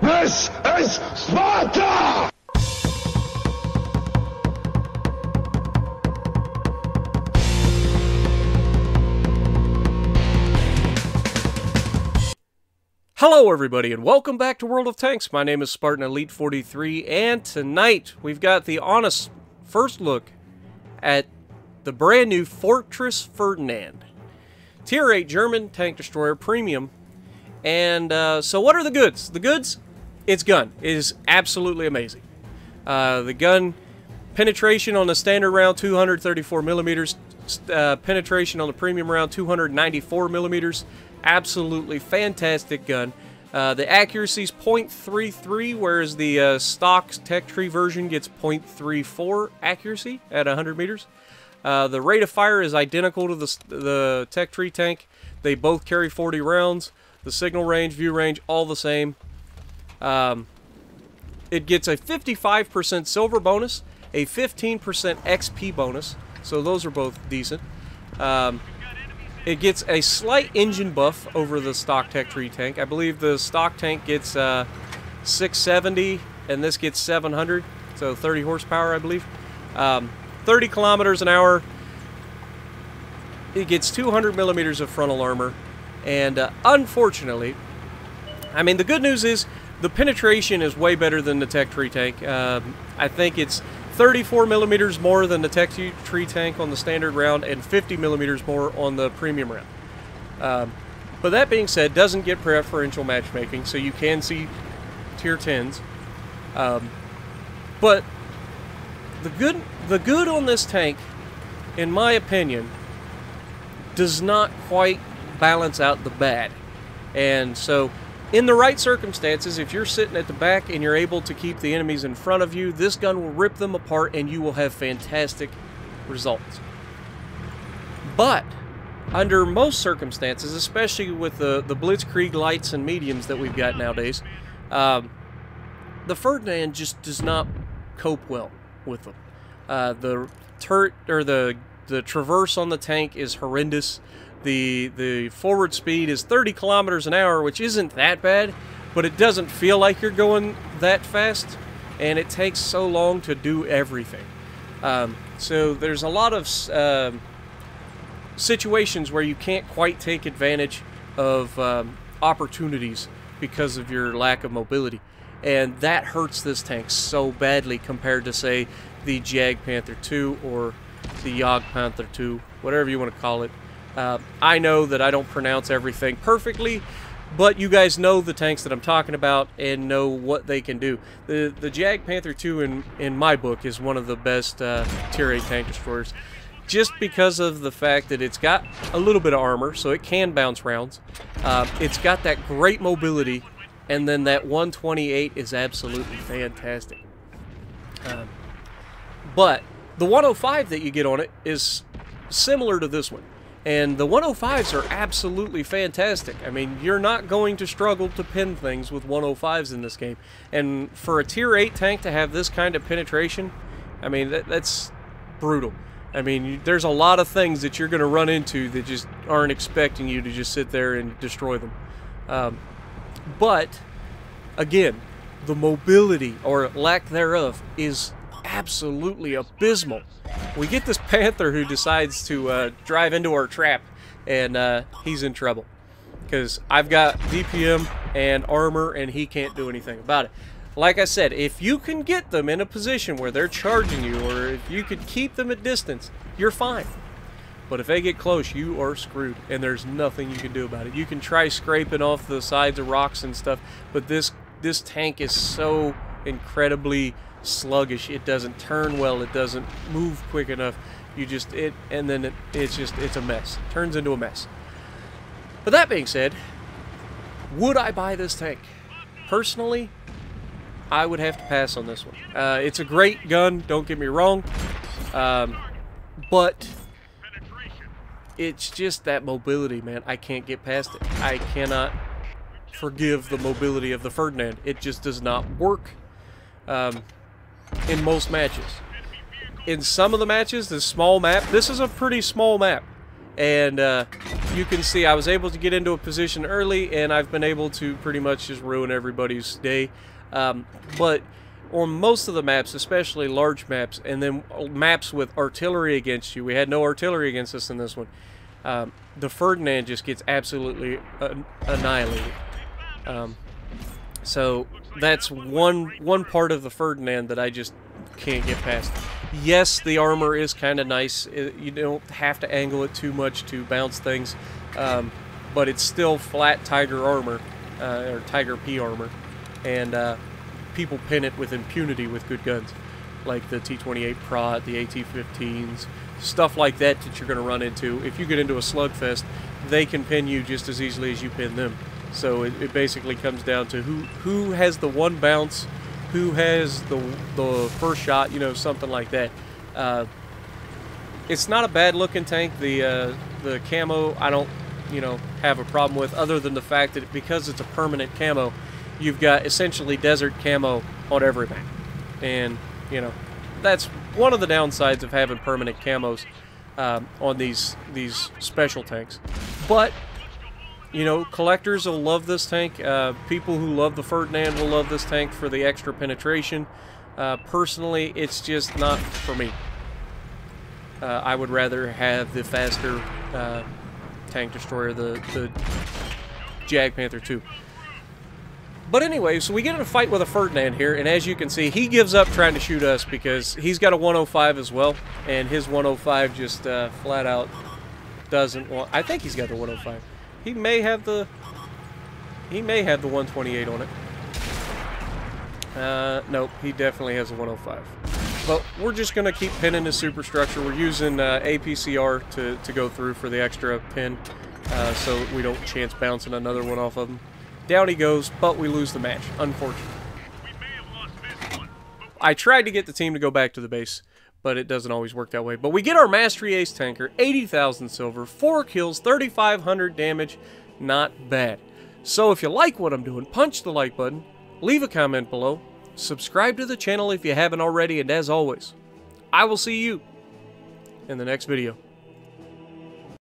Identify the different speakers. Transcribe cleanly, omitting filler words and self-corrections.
Speaker 1: This is Sparta!
Speaker 2: Hello everybody and welcome back to World of Tanks. My name is Spartan Elite 43 and tonight we've got the honest first look at the brand new Fortress Ferdinand. Tier 8 German tank destroyer premium. And so what are the goods? The goods? Its gun is absolutely amazing. The gun penetration on the standard round 234 millimeters, penetration on the premium round 294 millimeters. Absolutely fantastic gun. The accuracy is 0.33, whereas the stock tech tree version gets 0.34 accuracy at 100 meters. The rate of fire is identical to the tech tree tank. They both carry 40 rounds. The signal range, view range, all the same. It gets a 55% silver bonus, a 15% XP bonus, so those are both decent. It gets a slight engine buff over the stock tech tree tank. I believe the stock tank gets 670 and this gets 700, so 30 horsepower I believe. 30 kilometers an hour. It gets 200 millimeters of frontal armor, and unfortunately, I mean the good news is the penetration is way better than the tech tree tank. I think it's 34 millimeters more than the tech tree tank on the standard round and 50 millimeters more on the premium round. But that being said, doesn't get preferential matchmaking, so you can see tier 10s. But the good on this tank, in my opinion, does not quite balance out the bad. And so in the right circumstances, if you're sitting at the back and you're able to keep the enemies in front of you, this gun will rip them apart and you will have fantastic results. But under most circumstances, especially with the Blitzkrieg lights and mediums that we've got nowadays, the Ferdinand just does not cope well with them. The turret or the traverse on the tank is horrendous. The forward speed is 30 kilometers an hour, which isn't that bad, but it doesn't feel like you're going that fast, and it takes so long to do everything. So there's a lot of situations where you can't quite take advantage of opportunities because of your lack of mobility, and that hurts this tank so badly compared to, say, the Jag Panther 2 or the Jag Panther 2, whatever you want to call it. I know that I don't pronounce everything perfectly, but you guys know the tanks that I'm talking about and know what they can do. The Jag Panther 2 in my book is one of the best tier 8 tank destroyers, just because of the fact that it's got a little bit of armor, so it can bounce rounds. It's got that great mobility, and then that 128 is absolutely fantastic. But the 105 that you get on it is similar to this one. And the 105s are absolutely fantastic. I mean, you're not going to struggle to pin things with 105s in this game. And for a tier 8 tank to have this kind of penetration, I mean, that's brutal. I mean, there's a lot of things that you're going to run into that just aren't expecting you to just sit there and destroy them. But, again, the mobility, or lack thereof, is absolutely abysmal. We get this Panther who decides to drive into our trap, and he's in trouble because I've got DPM and armor and he can't do anything about it. Like I said, if you can get them in a position where they're charging you, or if you could keep them at distance, you're fine. But if they get close, you are screwed, and there's nothing you can do about it. You can try scraping off the sides of rocks and stuff, but this tank is so incredibly sluggish. It doesn't turn well, it doesn't move quick enough. It's a mess. It turns into a mess. But that being said, would I buy this tank? Personally, I would have to pass on this one. It's a great gun, don't get me wrong, but it's just that mobility, man. I can't get past it. I cannot forgive the mobility of the Ferdinand. It just does not work in most matches. In some of the matches, the small map, this is a pretty small map, And you can see I was able to get into a position early, and I've been able to pretty much just ruin everybody's day. But on most of the maps, especially large maps, and then maps with artillery against you, we had no artillery against us in this one, the Ferdinand just gets absolutely annihilated. So that's one part of the Ferdinand that I just can't get past. Yes, the armor is kind of nice. You don't have to angle it too much to bounce things, but it's still flat Tiger armor, or Tiger P armor, and people pin it with impunity with good guns, like the T-28 Prot, the AT-15s, stuff like that you're going to run into. If you get into a slugfest, they can pin you just as easily as you pin them. So it basically comes down to who has the one bounce, who has the first shot, you know, something like that. It's not a bad looking tank. The camo I don't, you know, have a problem with, other than the fact that because it's a permanent camo, you've got essentially desert camo on every map. And, you know, that's one of the downsides of having permanent camos on these special tanks. But, you know, collectors will love this tank. People who love the Ferdinand will love this tank for the extra penetration. Personally, it's just not for me. I would rather have the faster tank destroyer, the Jag Panther 2. But anyway, so we get in a fight with a Ferdinand here, and as you can see, he gives up trying to shoot us because he's got a 105 as well, and his 105 just flat out doesn't want... I think he's got the 105. He may have the 128 on it. Nope, he definitely has a 105. But we're just going to keep pinning his superstructure. We're using APCR to go through for the extra pin, so we don't chance bouncing another one off of him. Down he goes, but we lose the match, unfortunately. I tried to get the team to go back to the base, but it doesn't always work that way. But we get our Mastery Ace tanker, 80,000 silver, 4 kills, 3,500 damage. Not bad. So if you like what I'm doing, punch the like button, leave a comment below, subscribe to the channel if you haven't already, and as always, I will see you in the next video.